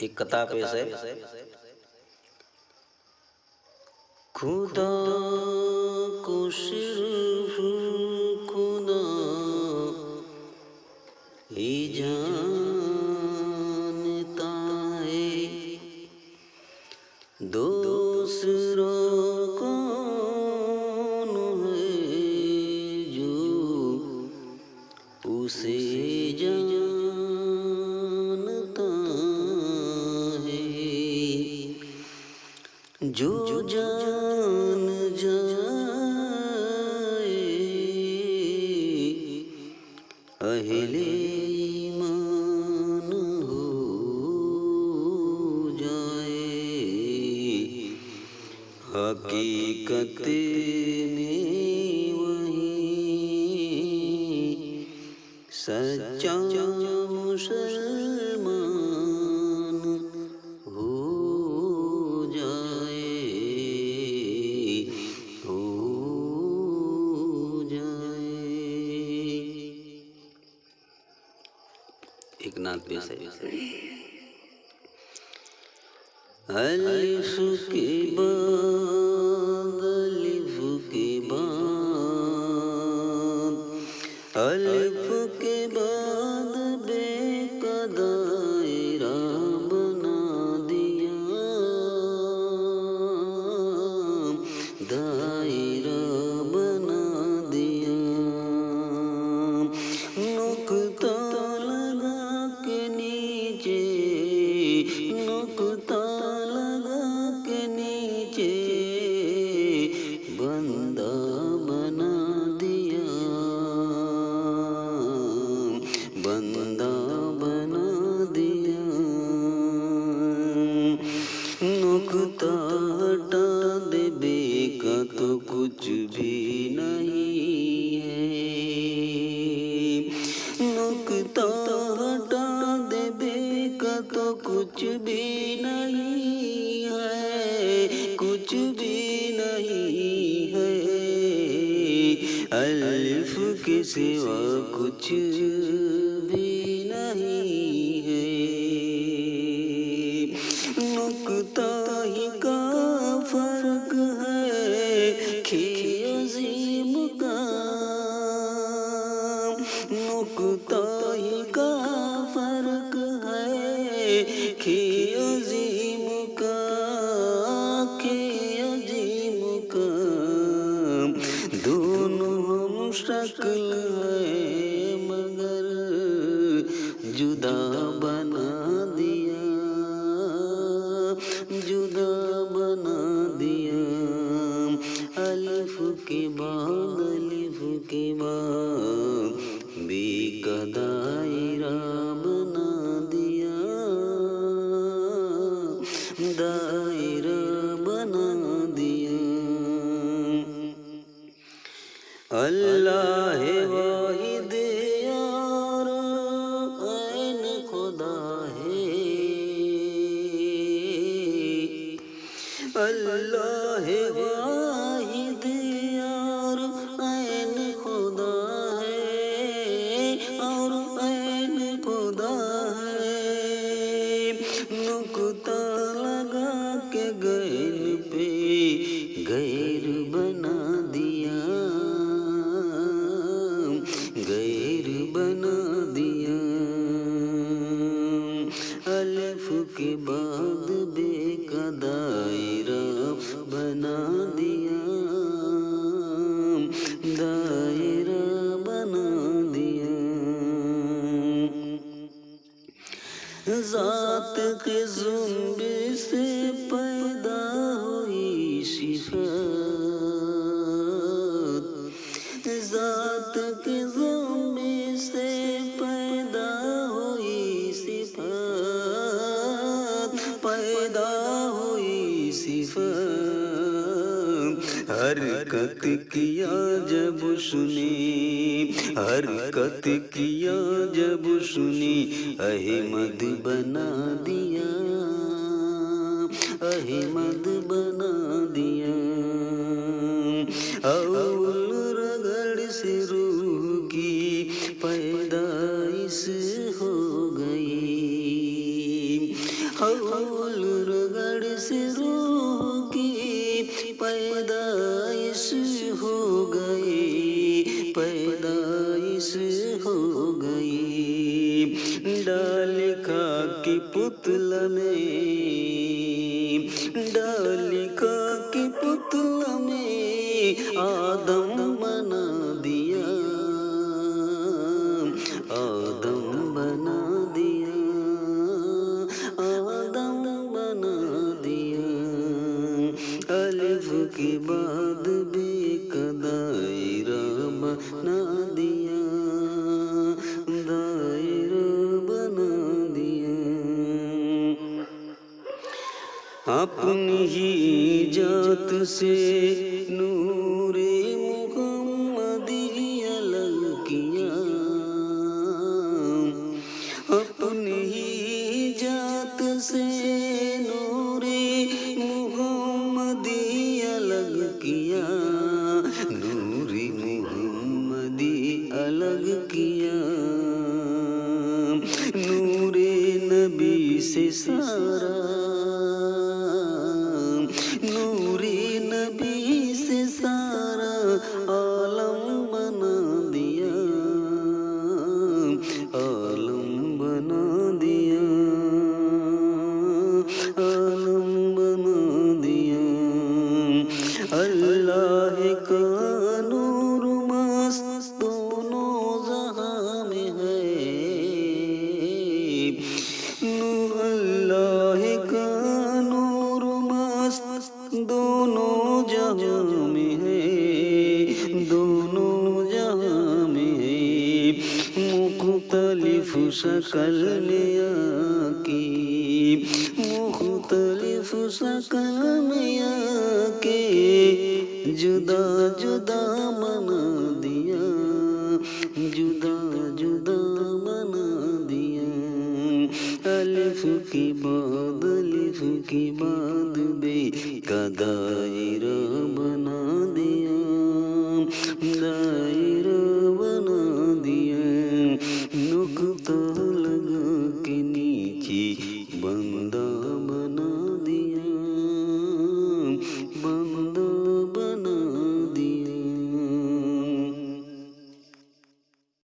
ایک کتا پیش ہے. خدا کو صرف خدا ہی جانتا ہے، دوسروں کون ہے جو اسے جانتا ہے. جو جان جائے اہل ایمان ہو جائے، حقیقت میں وہی سچا مسلمان ہو جائے. ایک نعت پیش ہے. الف کے بعد الف کے بعد الف کے بعد بے کا دائرہ بنا دیا، دائرہ بنا دیا. نقطہ لگا کے نیچے، نقطہ لگا کے نیچے بندہ بنا دیا، بندہ بنا دیا. نقطہ ہٹا دے بے کا تو کچھ بھی نہیں ہے، نقطہ ہٹا دے بے کا تو کچھ بھی نہیں ہے، کچھ بھی نہیں ہے. الف کے سوا کچھ بھی نہیں ہے. نقطہ ہی کا فرق ہے کہ عظیم کام، نقطہ ہی کا فرق ہے کہ عظیم کام، کہ عظیم کام. دونوں ہم شکل ہیں مگر جدا بنا دیا، جدا بنا دیا. الف کے بعد الف کے بعد بے کا دائرہ بنا دیا، دائرہ بنا دیا. اللہ ہے واحد یار عین خدا ہے، اللہ ہے واحد یار عین خدا ہے، اور عین خدا ہے. نقطہ لگا کے غیر پہ غیر بنا دیا، غیر بنا دیا. الف کے بعد بے کا دائرہ بنا دیا، دائرہ بنا دیا. ذات کے زمرے سے پیدا ہوئی صفات، ذات کے زمرے سے پیدا ہوئی صفات، پیدا ہوئی صفات. حرکت کیا جب سنی، حرکت کیا جب سنی احمد بنا دیا، احمد بنا دیا. اول رگڑ سے روح کی پیدائش ہو گئی، ہول رگڑ سے روح کی پیدائش ہو گئی، پیدائش ہو گئی، ڈال خاک کی پتلا میں، ڈال خاک کی پتلا میں آدم بنا دیا، آدم بنا دیا، آدم بنا دیا، الف کے بعد بے کا دائرہ بنا دیا، دائرہ بنا دیا، اپنی ہی ذات سے نور محمدی الگ کیا، اپنی ہی ذات سے نور محمدی الگ کیا، نور محمدی الگ کیا، نور نبی سے سارا، نور نبی سے سارا عالم بنا دیا، عالم بنا دیا، عالم بنا دیا، اللہ کا نور مست دونوں جہاں میں ہے، اللہ کا نور مست دونوں جہاں میں ہے، دونوں جہاں میں ہے، مختلف شکل میں آ کے، مختلف شکل میں آ کے جدا جدا بنا دیا، جدا جدا بنا دیا، الف کے بعد الف کے بعد بے کا دائرہ بنا دیا، دائرہ بنا دیا، نقطہ لگا کے نیچے بندہ